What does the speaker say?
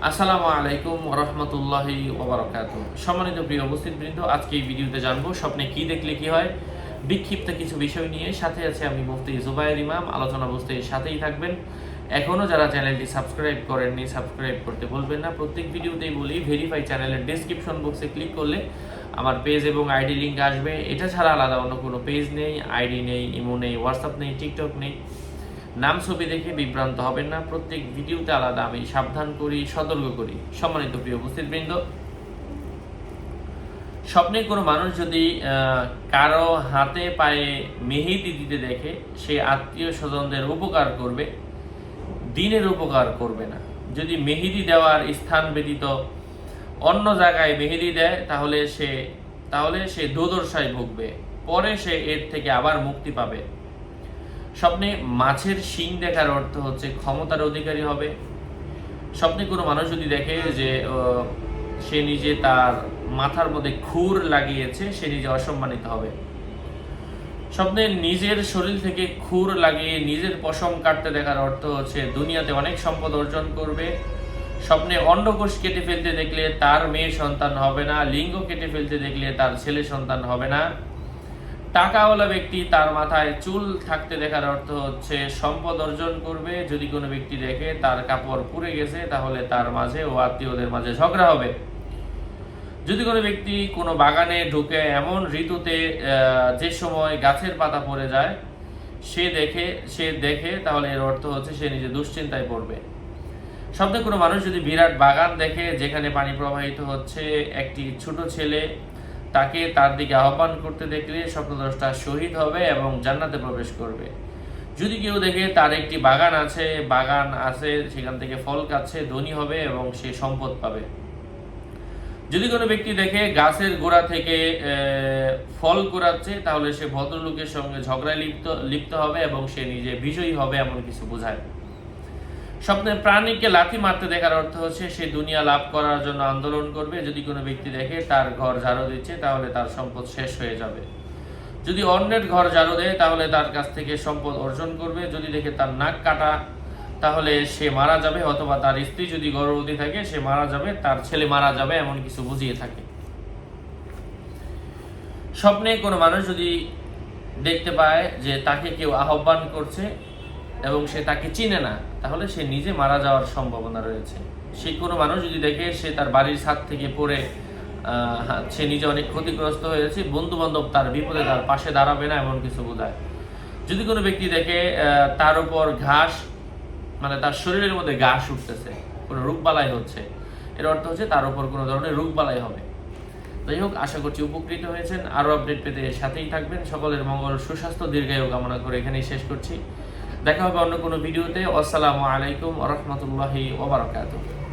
আসসালামু আলাইকুম ওয়া রাহমাতুল্লাহি ওয়া বারাকাতুহু। সম্মানিত প্রিয় উপস্থিতবৃন্দ, আজকে এই ভিডিওতে জানবো স্বপ্নে কি দেখলে কি হয়, বিক্ষিপ্ত কিছু বিষয় নিয়ে। সাথে আছে আমি মুফতি জুবায়ের ইমাম। আলোচনা বুঝতে সাথেই থাকবেন। এখনো যারা চ্যানেলটি সাবস্ক্রাইব করেননি, সাবস্ক্রাইব করতে ভুলবেন না। প্রত্যেক ভিডিওতেই বলি, ভেরিফাই চ্যানেলের ডেসক্রিপশন বক্সে ক্লিক করলে আমার পেজ এবং আইডি লিঙ্ক আসবে। এটা ছাড়া আলাদা অন্য কোনো পেজ নেই, আইডি নেই, ইমো নেই, হোয়াটসঅ্যাপ নেই, টিকটক নেই। নাম ছবি দেখে বিভ্রান্ত হবেন না। প্রত্যেক ভিডিওতে আলাদা আমি সাবধান করি, সতর্ক করি। সম্মানিত প্রিয় উপস্থিতবৃন্দ, স্বপ্নে কোনো মানুষ যদি কারো হাতে পায়ে মেহেদি দিতে দেখে, সে আত্মীয় স্বজনদের উপকার করবে, দিনের উপকার করবে না। যদি মেহেদি দেওয়ার স্থান ব্যতীত অন্য জায়গায় মেহেদি দেয়, তাহলে সে দুর্দশায় ভুগবে। পরে সে এর থেকে আবার মুক্তি পাবে। স্বপ্নে মাছের শিং দেখার অর্থ হচ্ছে ক্ষমতার অধিকারী হবে। স্বপ্নে কোনো মানুষ যদি দেখে যে সে নিজে তার মাথার মধ্যে খুর লাগিয়েছে, সে নিজে অসম্মানিত হবে। স্বপ্নে নিজের শরীর থেকে খুর লাগিয়ে নিজের পশম কাটতে দেখার অর্থ হচ্ছে দুনিয়াতে অনেক সম্পদ অর্জন করবে। স্বপ্নে অন্ডকোষ কেটে ফেলতে দেখলে তার মেয়ে সন্তান হবে না। লিঙ্গ কেটে ফেলতে দেখলে তার ছেলে সন্তান হবে না। টাকাওয়ালা ব্যক্তি তার মাথায় চুল থাকতে দেখার অর্থ হচ্ছে সম্পদ অর্জন করবে। যদি কোনো ব্যক্তি দেখে তার কাপড় পুড়ে গেছে, তাহলে তার মাঝে ও আত্মীয়দের মাঝে ঝগড়া হবে। যদি কোনো ব্যক্তি কোনো বাগানে ঢুকে এমন ঋতুতে যে সময় গাছের পাতা পড়ে যায় সে দেখে তাহলে এর অর্থ হচ্ছে সে নিজে দুশ্চিন্তায় পড়বে। স্বপ্নে কোনো মানুষ যদি বিরাট বাগান দেখে যেখানে পানি প্রবাহিত হচ্ছে, একটি ছোট ছেলে তাকে তার দিকে আহ্বান করতে দেখলে স্বপ্নদ্রষ্টা শহীদ হবে এবং জান্নাতে প্রবেশ করবে। যদি কেউ দেখে তার একটি বাগান আছে সেখান থেকে ফল খাচ্ছে, ধনী হবে এবং সে সম্পদ পাবে। যদি কোনো ব্যক্তি দেখে গাছের গোড়া থেকে ফল কুড়াচ্ছে, তাহলে সে ভদ্রলোকের সঙ্গে ঝগড়ায় লিপ্ত হবে এবং সে নিজে বিজয়ী হবে, এমন কিছু বোঝায়। স্বপ্নে প্রাণীকে লাথি মারতে দেখার অর্থ হচ্ছে সে দুনিয়া লাভ করার জন্য আন্দোলন করবে। যদি কোনো ব্যক্তি দেখে তার ঘর ঝাড়ু দিচ্ছে, তাহলে তার সম্পদ শেষ হয়ে যাবে। যদি অন্যের ঘর ঝাড়ু দেয়, তাহলে তার কাছ থেকে সম্পদ অর্জন করবে। যদি দেখে তার নাক কাটা, তাহলে সে মারা যাবে, অথবা তার স্ত্রী যদি গর্ভবতী থাকে সে মারা যাবে, তার ছেলে মারা যাবে, এমন কিছু বুঝিয়ে থাকে। স্বপ্নে কোনো মানুষ যদি দেখতে পায় যে তাকে কেউ আহ্বান করছে এবং সে তাকে চিনে না, তাহলে সে নিজে মারা যাওয়ার সম্ভাবনা রয়েছে। সে কোনো মানুষ যদি দেখে সে তার বাড়ির ছাদ থেকে পড়ে সে নিজে অনেক ক্ষতিগ্রস্ত হয়েছে, বন্ধু বান্ধব তার বিপদে তার পাশে দাঁড়াবে না, এমন কিছু বোঝায়। যদি কোনো ব্যক্তি দেখে তার উপর ঘাস, মানে তার শরীরের মধ্যে ঘাস উঠতেছে, কোনো রোগবালাই হচ্ছে, এর অর্থ হচ্ছে তার উপর কোনো ধরনের রোগবালাই হবে। যাই হোক, আশা করছি উপকৃত হয়েছেন। আরও আপডেট পেতে সাথেই থাকবেন। সকলের মঙ্গল, সুস্বাস্থ্য, দীর্ঘায়ু কামনা করে এখানেই শেষ করছি। দেখা হবে অন্য কোনো ভিডিওতে। আসসালামু আলাইকুম ওয়া রাহমাতুল্লাহি ওয়া বারাকাতুহু।